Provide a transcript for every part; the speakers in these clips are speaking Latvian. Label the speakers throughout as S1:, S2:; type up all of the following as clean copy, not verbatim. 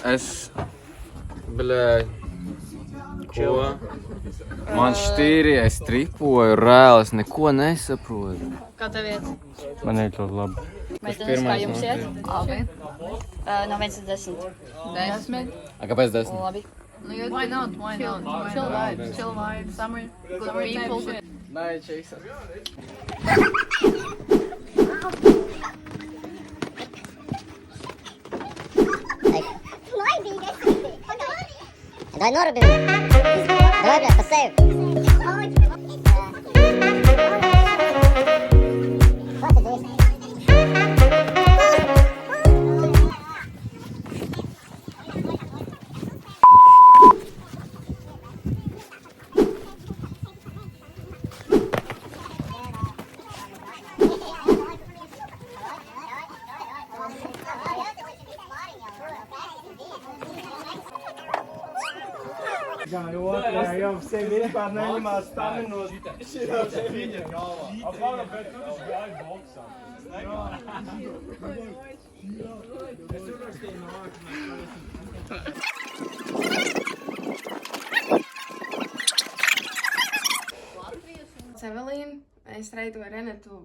S1: Es, bļē, ko? Man štīri, es tripoju, reāli, es neko nesaprotu.
S2: Kā tev iet?
S3: Man iet ļoti labi.
S2: Meitenes, kā jums iet? Labi. No 1 līdz 10.
S4: 10.
S1: Kāpēc 10?
S2: Labi.
S4: Why not? Why not? Chill vibes. Chill vibes. Summer. Good people.
S1: Nē, Chase.
S5: Давай нору бери. Давай, блядь, посейв. Хватит, давай.
S3: Jā, jau sevi vispār neņemās staminos. Šitā te viņa galvā. Apmēram, bet tu taču gāji boksā. Es uzrakstīju nākamais.
S4: Evelīna, es reitoju Renetu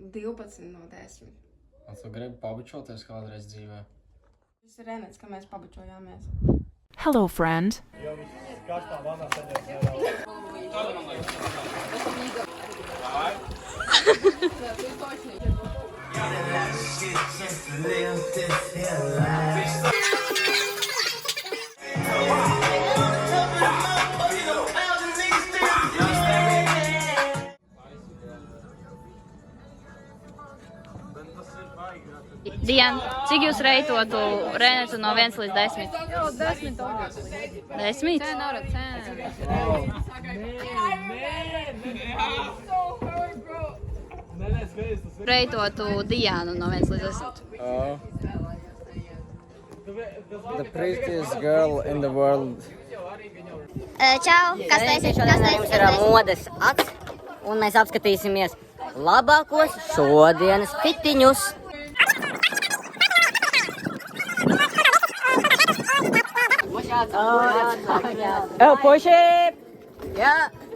S4: 12 no 10.
S1: Tu gribi pabučoties kādreiz dzīvē?
S4: Tas ir Renets, ka mēs pabučojāmies.
S6: Hello, friend.
S3: Jau viss karstā vanā sēdēs nedaudz.
S2: Diana, cik jūs reitotu Renetu no 1 līdz 10?
S4: Jo, 10 obviously.
S2: 10?
S4: 10 out of 10.
S2: Reitotu Dianu no 1 līdz 10.
S1: Oh. The prettiest girl in the world.
S5: Čau, kas taisīs? Mums ir modes akts, un mēs apskatīsimies labākos šodienas fitiņus.
S7: Puši!
S5: Jā,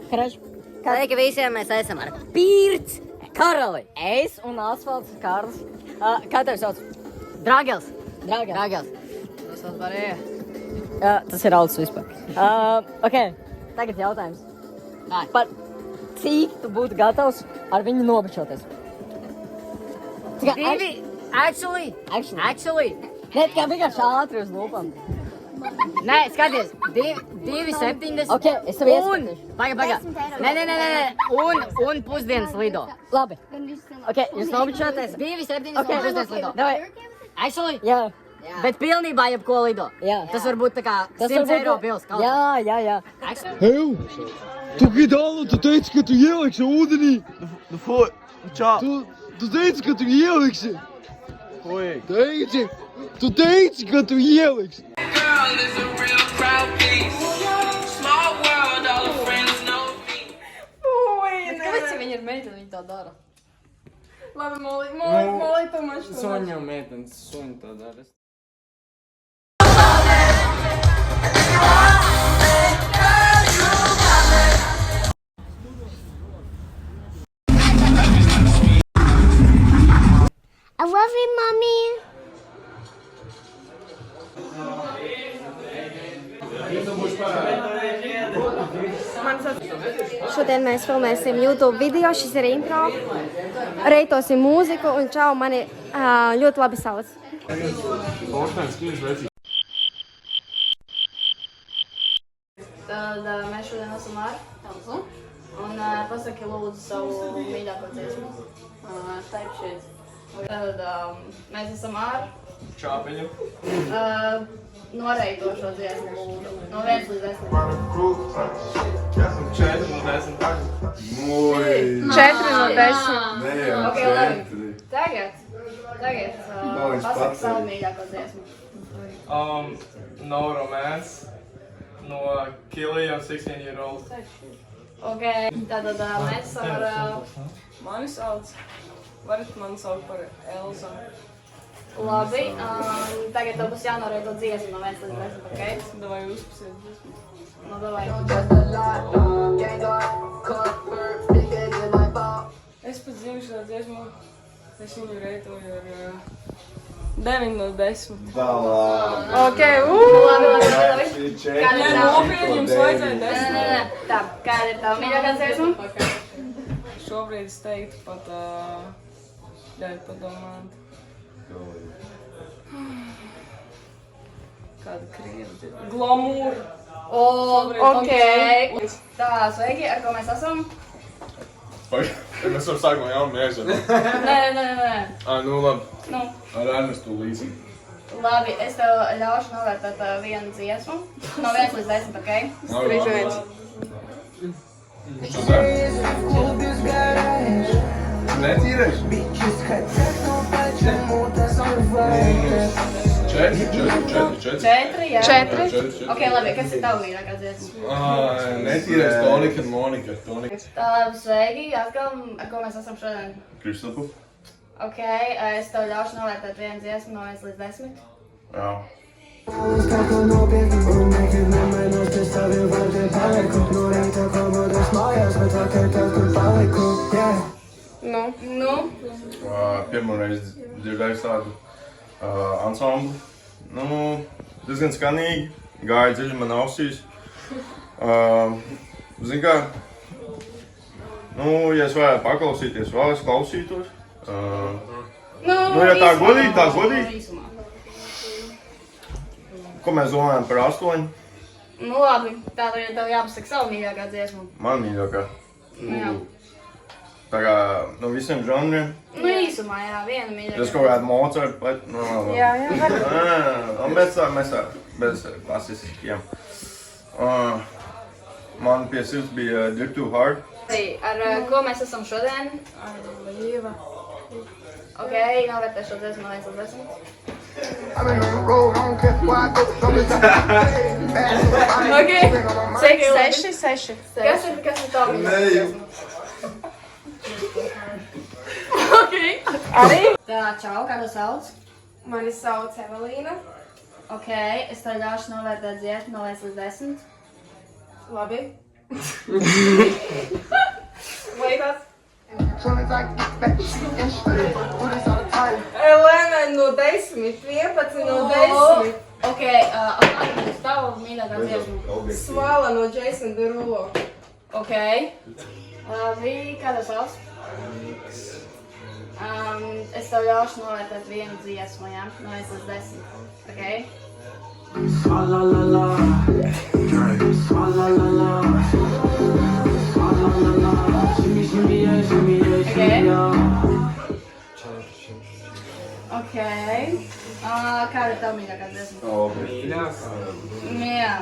S5: sveiki visiem, mēs esam ar Pirts karali.
S7: Es un Asfalts Kārlis. Kā tevi sauc?
S5: Dragels.
S7: Dragels.
S4: Tas varēja.
S7: Tas ir Aldis vispār. Ok, tagad jautājums. Par cik tu būtu gatavs ar viņu nobučoties?
S5: Divi, actually.
S7: Ne, tikai vienkārši ātri uz lūpām.
S5: Nē, skaties, 2,70.
S7: Ok, es tev ieskatīšu.
S5: Paga. Nē. Un pusdienas lido.
S7: Labi. Ok, jūs nobučoties?
S5: 2,70
S7: Ok,
S5: pusdienas lido.
S7: Davai.
S5: Actually,
S7: Jā.
S5: bet pilnībā jebko lido.
S7: Jā.
S5: Tas var būt tā kā 100 eiro pils.
S7: Jā.
S3: Hev, tu Gidalo, tu teici, ka tu ieliksi ūdenī. Tu teici, ka tu ieliksi. Tu teici, ka tu ieliksi.
S4: Kāpēc viņa ir meitene, viņa tā dara? Labi, Molī, tu man šķiet.
S1: Soņa meitenes, soņa tā dara.
S5: I love you, mommy.
S4: Šodien mēs filmēsim YouTube video, šis ir intro. Reitosim mūziku un čau, mani ļoti labi sauc. Tad mēs šodien esam ar Tamsu. Un pasaki lūdzu savu mīļāko dziesmu. Type shit. Tad mēs esam ar
S1: Čāpeļu.
S4: noreitošo dziesmu lūdzu. No 1 līdz 10.
S1: 4 no 10.
S4: 4 no 10.
S8: Ok,
S4: labi. Tagad pasaki savu mīļāko dziesmu.
S8: No Romance, no Killy, I'm 16 years old.
S4: Ok, tātad mēs esam ar...
S8: Mani sauc, varat mani saukt par Elza.
S4: Labi, tagad tev būs jānorēdo dziesmu no 1 līdz 10, ok?
S8: Davai uzpasiet dziesmu.
S4: Nu, davai.
S8: Es pat zinu šo dziesmu, es viņu reitoju ar 9 no 10. Ok,
S4: Labi. Kāda
S8: Nē,
S4: ir
S8: nopietni, jums vajadzēja 10.
S4: Nē. Tā, kāda ir tava mīļākā dziesma?
S8: Šobrīd es teiktu pat, ļauj padomāt. Kāda krieva dziesma? Glamour!
S4: Ok. Tā, sveiki, ar ko mēs esam?
S9: Mēs varam sākt no jauna neaizvien.
S4: Nē.
S9: Nu labi.
S4: Nu,
S9: Ar Ernestu līdzi.
S4: labi, es tev ļaušu novērtēt vienu dziesmu. No 1 līdz 10, ok?
S9: Netīrēs? 4,
S4: 4, jā.
S9: 4.
S4: Ok, labi, kas ir tava mīļākā dziesma?
S9: Netīrēs Tonika un Monika.
S4: Tā, sveiki, atkal, ar ko mēs esam šodien?
S9: Kristofu?
S4: Ok, es tev ļaušu novērtēt vienu dziesmu no 1 līdz 10.
S9: Jā.
S4: Nu?
S9: Pirmo reizi dzirdēju tādu ansamblu. Nu, diezgan skanīgi, gāja dziļi man ausīs. Zini kā, nu, ja es varētu paklausīties vēl, es klausītos. Nu, ja tā godīgi, tā godīgi. Ko mēs domājam par 8?
S4: Nu labi, tātad ja tev jāpasaka savu mīļākā dziesmu.
S9: Man mīļākā.
S4: Jā.
S9: Tā kā no visiem žanriem.
S4: Nu īsumā, jā, viena mīļākā.
S9: Es kaut kādu Mozart, bet, nu,
S8: Jā, var.
S9: mēs bez klasiskiem. Man pie sirds bija Drip Too Hard.
S4: Ar ko mēs esam šodien?
S8: Ar Līva.
S4: Ok, novērtē šo dziesmu no 1 līdz 10.
S8: Ok, cik 6.
S4: Kas ir tava mīļākā dziesma?
S8: Ok. Arī?
S4: Tā, čau, kā tu sauc?
S8: Mani sauc Evelīna.
S4: Ok, es tev ļaušu novērtēt dziesmu no 1 līdz 10.
S8: Labi. Laikās. Elēna no 10, 11 no 10.
S4: Ok, kāda ir tava mīļākā dziesma?
S8: Svala no Jason Derulo.
S4: Ok. Labi, kā tu sauc? Es tev ļaušu novērtēt vienu dziesmu, jā? No 1 līdz 10. Ok? Ok. Kāda ir tava mīļākā dziesma? Jā.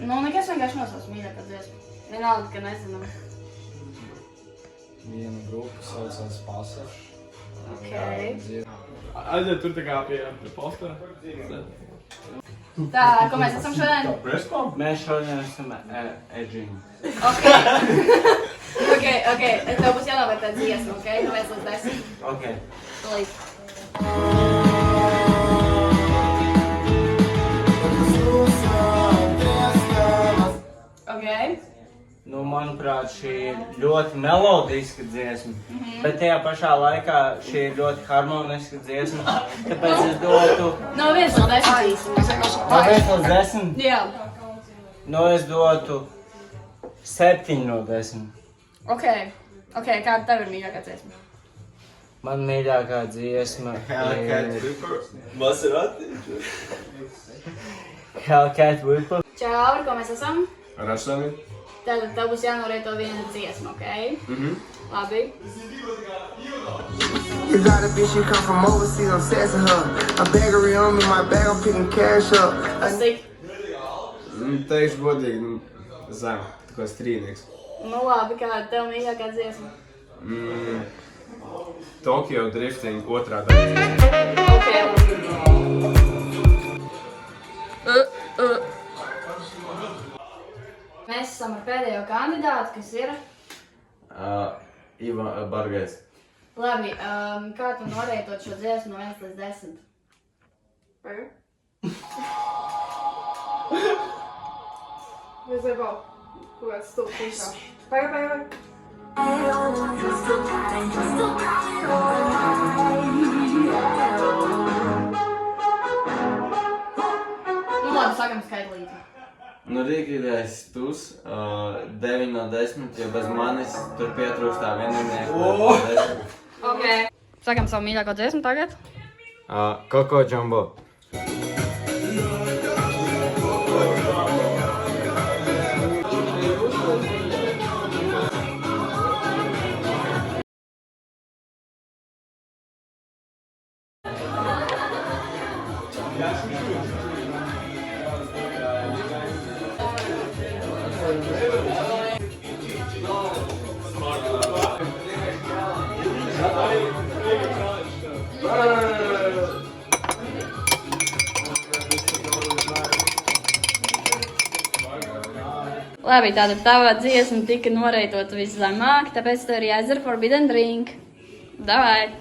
S4: Nu, nekas vienkārši nosauc mīļākā dziesma. Vienalga, ka nezinām.
S1: Viena grupa saucās Pasažs.
S4: Ok.
S3: Aiziet tur tā kā pie postera.
S4: Tā, ko mēs esam šodien?
S1: Mēs šodien esam edžini.
S4: Ok. Ok. Tev būs jānovērtē dziesma, ok? No 1 līdz 10.
S1: Ok.
S4: Līdz. Ok.
S10: Nu, manuprāt, šī ir ļoti melodiska dziesma, bet tajā pašā laikā šī ir ļoti harmoniska dziesma, tāpēc es dotu...
S4: No 1 līdz 10 īstenībā.
S10: No 1 līdz 10?
S4: Jā.
S10: Nu, es dotu 7 no 10.
S4: Ok, kāda tev ir mīļākā dziesma?
S10: Man mīļākā dziesma ir... Hellcat Whipper.
S4: Čau, ar ko mēs esam?
S9: Ar Arsani?
S4: Tātad tev būs jānorēto viena dziesma, ok? Labi.
S11: You got a bitch, she come from overseas, I'm sexing her. A baggery on me, my bag, I'm picking cash up.
S4: Kas tik?
S1: Teikšu godīgi, zem, kā strīdnieks.
S4: Nu labi, kāda tev mīļākā dziesma?
S1: Tokyo Drifting 2. daļa.
S4: Ok, labi. mēs esam ar pēdējo kandidātu, kas ir...
S10: Iva Bargais.
S4: Labi, kā tu noreitot šo dziesmu no 1 līdz 10?
S8: Pagaid. Mēs vai vēl kaut kāds stulbs īkā. Pagaid.
S4: Nu labi, sākam skaitlīt.
S10: Nu, rīkīgais tus, 9 no 10, jo bez manis tur pietrūkstā vienīgnieku.
S4: Ok. Sākam savu mīļāko dziesmu tagad.
S10: Koko Jumbo.
S4: Labi, tātad tava dziesma tika noreitota viszemāk, tāpēc tev ir jāizdara forbidden drink. Davai!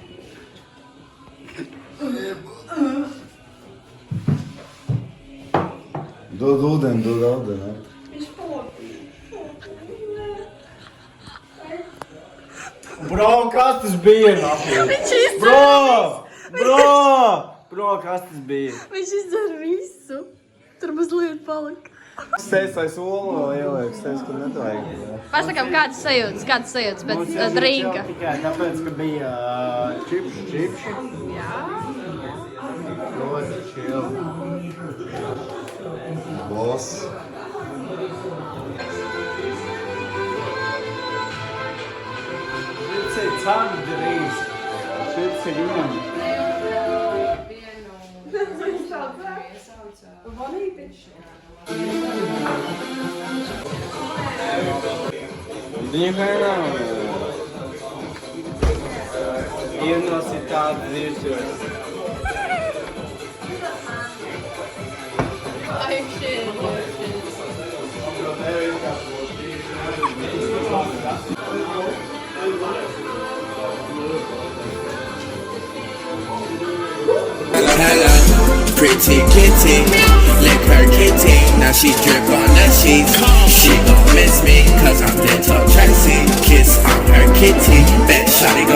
S9: Dod ūdeni.
S3: Bro, kas tas bija?
S4: Viņš izdara
S3: Bro, kas tas bija?
S4: Viņš izdara visu. Tur mazliet palika.
S3: Sēsais olu vēl ieliek, sēs, kur nevajag.
S4: Pasakām, kāds sajūtas pēc drinka?
S3: Tikai tāpēc, ka bija čipši.
S4: Jā.
S3: Ļoti chill.
S9: Boss.
S3: Šis ir candrīs. Šis ir viņam. Ienosīt tādu dzīvšos.
S11: Hello, pretty kitty, lick her kitty. Now she drip on the sheets. She gon' miss me, cause I'm dead top Tracy. Kiss on her kitty, bet shawty gon'